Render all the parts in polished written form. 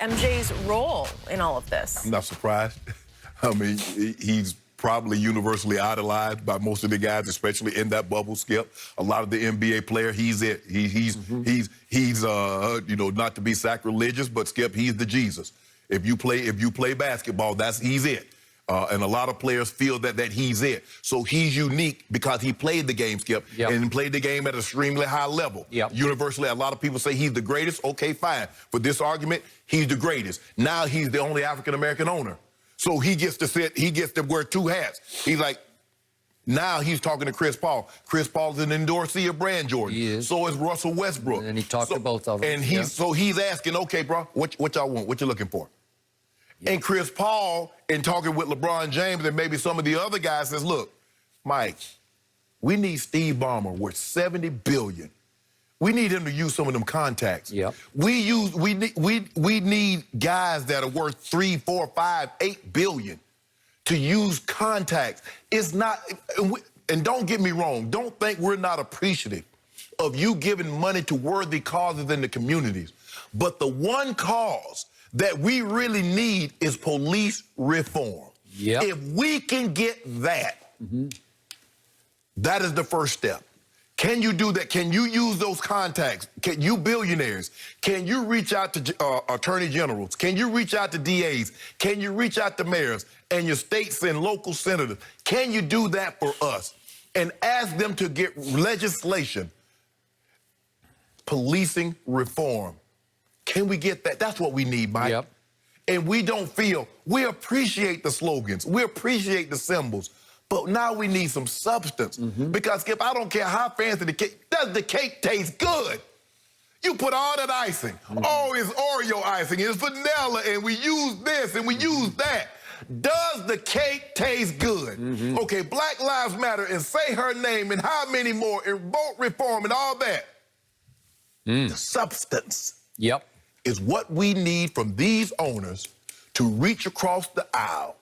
MJ's role in all of this? I'm not surprised. I mean, he's probably universally idolized by most of the guys, especially in that bubble, Skip. A lot of the NBA player, he's it. He's you know, not to be sacrilegious, but Skip, he's the Jesus. If you play basketball, he's it. And a lot of players feel that he's it. So he's unique because he played the game, Skip, and played the game at an extremely high level. Universally, a lot of people say he's the greatest. Okay, fine. For this argument, he's the greatest. Now he's the only African-American owner. So he gets to wear two hats. He's like, now he's talking to Chris Paul. Chris Paul's an endorsee of Brand Jordan. He is. So is Russell Westbrook. And he talked to both of them. And so he's asking, okay, bro, what y'all want? What you looking for? And Chris Paul, in talking with LeBron James and maybe some of the other guys, says, look, Mike, we need Steve Ballmer worth $70 billion. We need him to use some of them contacts. We need guys that are worth $3, $4, $5, $8 billion to use contacts. It's not, and don't get me wrong, don't think we're not appreciative of you giving money to worthy causes in the communities. But the one cause that we really need is police reform. If we can get that, that is the first step. Can you do that? Can you use those contacts? Can you billionaires? Can you reach out to attorney generals? Can you reach out to DAs? Can you reach out to mayors and your states and local senators? Can you do that for us and ask them to get legislation, policing reform? Can we get that? That's what we need, Mike. And we don't feel, we appreciate the slogans, we appreciate the symbols, but now we need some substance. Because, Skip, I don't care how fancy the cake, does the cake taste good? You put all that icing. Oh, it's Oreo icing, it's vanilla, and we use this and we use that. Does the cake taste good? Okay, Black Lives Matter and say her name and how many more and vote reform and all that. The substance is what we need from these owners to reach across the aisle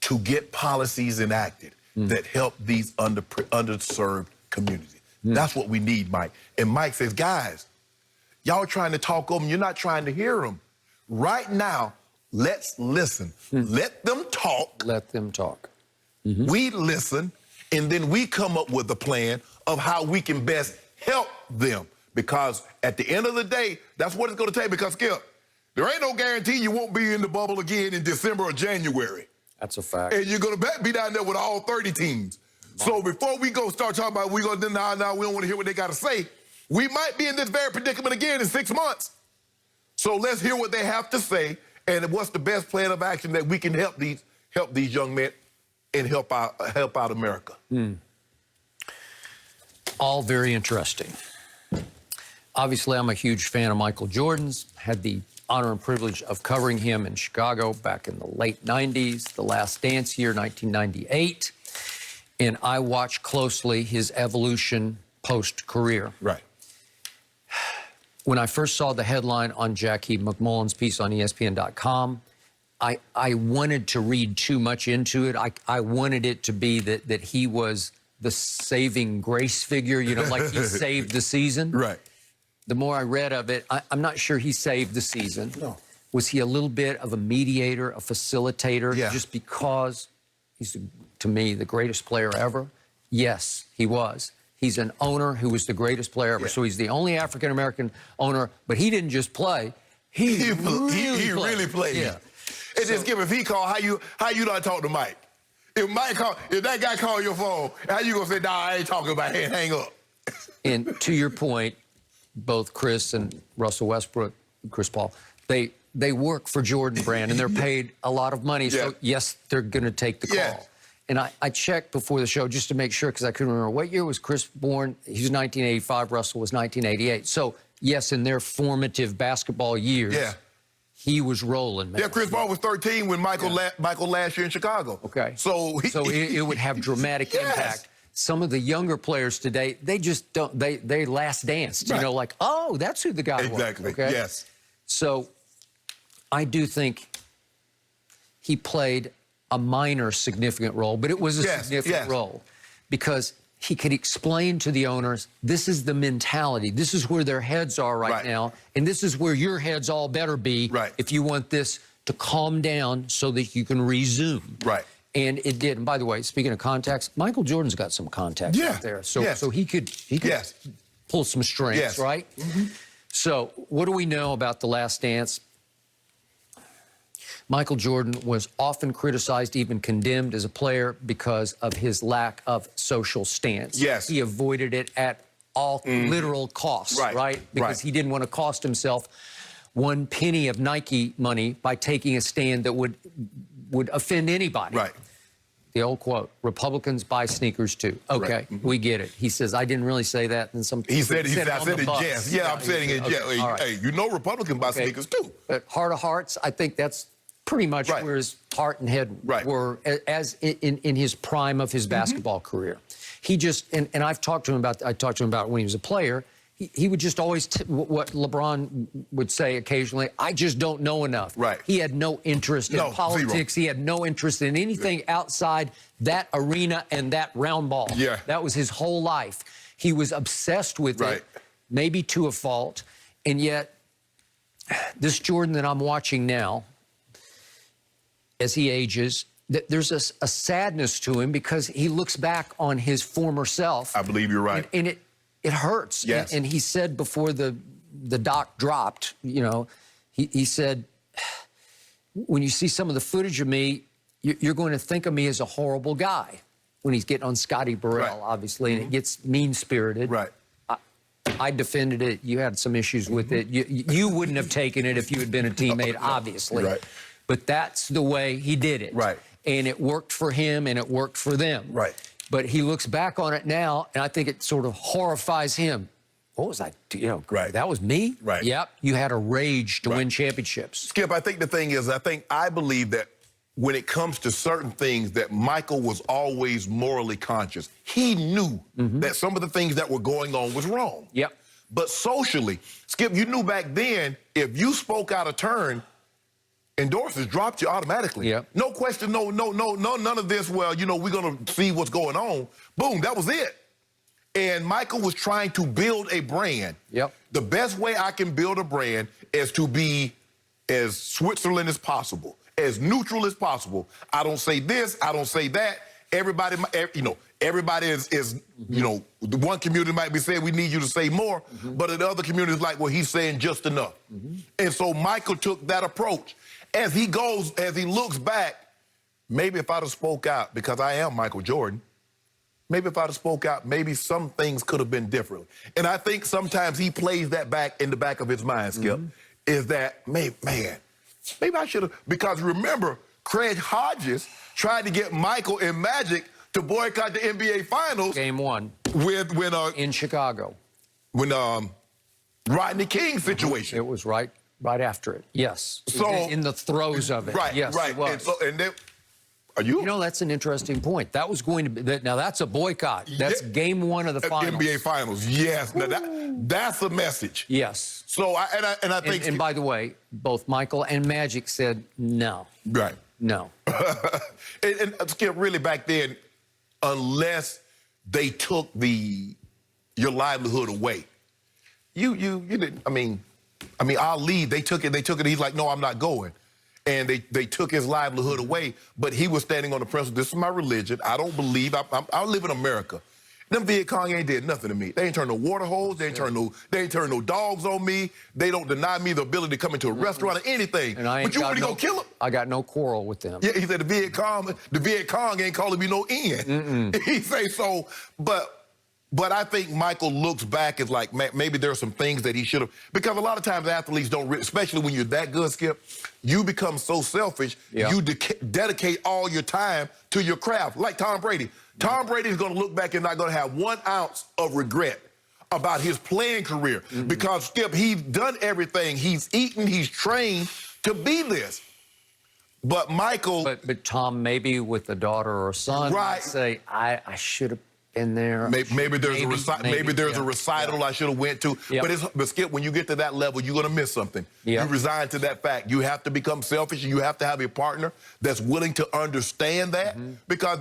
to get policies enacted that help these underserved communities. That's what we need, Mike. And Mike says, guys, y'all trying to talk over them. You're not trying to hear them. Right now, let's listen. Let them talk. Let them talk. We listen, and then we come up with a plan of how we can best help them. Because at the end of the day, that's what it's going to take. Because, Skip, there ain't no guarantee you won't be in the bubble again in December or January. That's a fact. And you're going to be down there with all 30 teams. So before we go start talking about, we don't want to hear what they got to say, we might be in this very predicament again in 6 months. So let's hear what they have to say and what's the best plan of action that we can help these young men and help out America. All very interesting. Obviously, I'm a huge fan of Michael Jordan's. Had the honor and privilege of covering him in Chicago back in the late 90s, the last dance year, 1998. And I watched closely his evolution post-career. When I first saw the headline on Jackie McMullen's piece on ESPN.com, I wanted to read too much into it. I wanted it to be that he was the saving grace figure, you know, like he saved the season. The more I read of it, I'm not sure he saved the season. Was he a little bit of a mediator, a facilitator, just because he's, to me, the greatest player ever? Yes, he was. He's an owner who was the greatest player ever. So he's the only African-American owner, but he didn't just play. He really played. It's just, if he called, how you not talk to Mike? If that guy called your phone, how you gonna say, nah, I ain't talking about it, hang up? And to your point, both Chris and Russell Westbrook, Chris Paul, they work for Jordan Brand and they're paid a lot of money. So yes, they're going to take the call. And I checked before the show just to make sure because I couldn't remember what year was Chris born. He was 1985. Russell was 1988. So yes, in their formative basketball years, he was rolling. Man. Chris Paul was 13 when Michael last year in Chicago. So it would have dramatic impact. Some of the younger players today, they just don't, they last danced, you know, like, oh, that's who the guy was. So I do think he played a minor significant role, but it was a significant role because he could explain to the owners, this is the mentality. This is where their heads are right now. And this is where your heads all better be if you want this to calm down so that you can resume. And it did. And by the way, speaking of contacts, Michael Jordan's got some contacts out there. So he could pull some strings, right? So what do we know about The Last Dance? Michael Jordan was often criticized, even condemned as a player because of his lack of social stance. He avoided it at all literal costs, because he didn't want to cost himself one penny of Nike money by taking a stand that would offend anybody. The old quote, Republicans buy sneakers too. Okay, we get it. He says, I didn't really say that. And some he said, I said it, yes. Yeah, I'm saying it, yes. Hey, you know Republicans buy sneakers too. But heart of hearts, I think that's pretty much where his heart and head were as in his prime of his basketball career. He just, and I've talked to him about, I talked to him about when he was a player, he would just always, what LeBron would say occasionally, I just don't know enough. He had no interest in politics. He had no interest in anything outside that arena and that round ball. That was his whole life. He was obsessed with it, maybe to a fault. And yet, this Jordan that I'm watching now, as he ages, there's a sadness to him because he looks back on his former self. I believe you're right. And it hurts. And he said before the doc dropped, you know, he said, when you see some of the footage of me, you're going to think of me as a horrible guy. When he's getting on Scotty Burrell, obviously, and it gets mean-spirited. I defended it. You had some issues with it. You wouldn't have taken it if you had been a teammate, obviously. But that's the way he did it. And it worked for him and it worked for them. But he looks back on it now, and I think it sort of horrifies him. What was I, you know, that was me? Yep, you had a rage to win championships. Skip, I think the thing is, I believe that when it comes to certain things that Michael was always morally conscious. He knew that some of the things that were going on was wrong. But socially, Skip, you knew back then, if you spoke out of turn, endorsers dropped you automatically. No question, no, none of this, well, you know, we're going to see what's going on. Boom, that was it. And Michael was trying to build a brand. The best way I can build a brand is to be as Switzerland as possible, as neutral as possible. I don't say this, I don't say that. Everybody, you know, everybody is you know, the one community might be saying we need you to say more, but the other community is like, well, he's saying just enough. And so Michael took that approach. As he looks back, maybe if I'd have spoke out, because I am Michael Jordan, maybe if I'd have spoke out, maybe some things could have been different. And I think sometimes he plays that back in the back of his mind, Skip, is that, maybe I should have, because remember, Craig Hodges tried to get Michael and Magic to boycott the NBA Finals. Game 1. In Chicago. When Rodney King situation. It was right after it. Yes. So in the throes of it. Yes, it was. And then, you know, that's an interesting point. That was going to be, now that's a boycott. That's game 1 of the finals. NBA Finals, yes. Now that's a message. Yes. So I think... And by the way, both Michael and Magic said no. No. and Skip, really back then, unless they took your livelihood away, you didn't, I mean, Ali, they took it, he's like, no, I'm not going. And they took his livelihood away, but he was standing on the principle, this is my religion, I don't believe, I live in America. Them Viet Cong ain't did nothing to me. They ain't turned no water holes, they ain't turned no dogs on me, they don't deny me the ability to come into a restaurant or anything. But you really gonna kill them? I got no quarrel with them. Yeah, he said the Viet Cong ain't calling me no in. He say so, but I think Michael looks back as like, maybe there are some things that he should have, because a lot of times athletes don't, especially when you're that good, Skip, you become so selfish, you dedicate all your time to your craft, like Tom Brady. Tom Brady is going to look back and not going to have 1 ounce of regret about his playing career, because, Skip, he's done everything. He's eaten, he's trained to be this. But Michael... But Tom, maybe with a daughter or son, might say, I should have been there. Maybe there's a recital I should have went to. But Skip, when you get to that level, you're going to miss something. You resign to that fact. You have to become selfish, and you have to have a partner that's willing to understand that. Because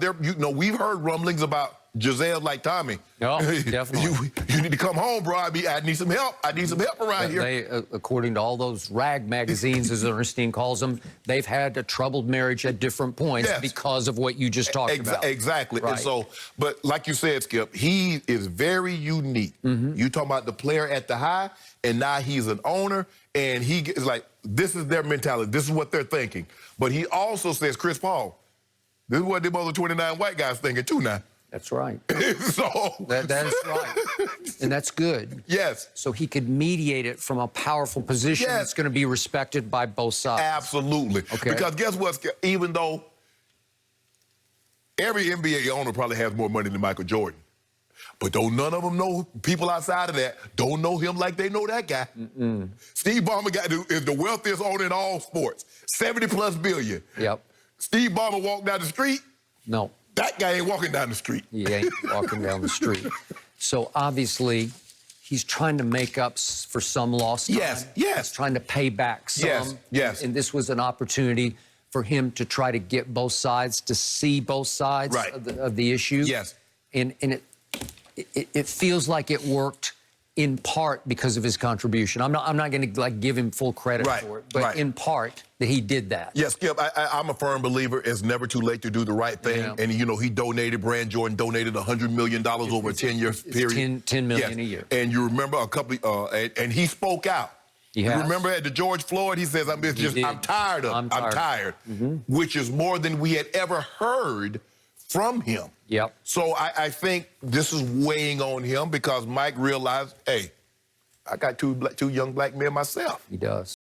we've heard rumblings about Giselle like Tommy. Oh, definitely. You need to come home, bro. I need some help. I need some help around here. They, according to all those rag magazines, as Ernestine calls them, they've had a troubled marriage at different points because of what you just talked about. Exactly. Right. And so, but like you said, Skip, he is very unique. You talking about the player at the high, and now he's an owner, and he is like, this is their mentality. This is what they're thinking. But he also says, Chris Paul, this is what them other 29 white guys thinking too now. That's right. So that is right. And that's good. Yes. So he could mediate it from a powerful position that's going to be respected by both sides. Absolutely. Okay. Because guess what, Skip? Even though every NBA owner probably has more money than Michael Jordan, but don't none of them know, people outside of that don't know him like they know that guy. Steve Ballmer is the wealthiest owner in all sports, 70+ billion. Yep. Steve Ballmer walked down the street. No. That guy ain't walking down the street. He ain't walking down the street. So obviously, he's trying to make up for some lost time. Yes. He's trying to pay back some. Yes. And this was an opportunity for him to try to get both sides, to see both sides of the issue. Yes. And it feels like it worked in part because of his contribution. I'm not going to like give him full credit for it, but in part that he did that. Yes, Skip, I'm a firm believer it's never too late to do the right thing. Yeah. And, you know, he donated, Brand Jordan donated $100 million over a 10-year period. $10 million a year. And you remember a couple, and he spoke out. You remember at the George Floyd, he says, I'm tired of it. I'm tired. Which is more than we had ever heard from him. Yep. So I think this is weighing on him because Mike realized, hey, I got two young black men myself. He does.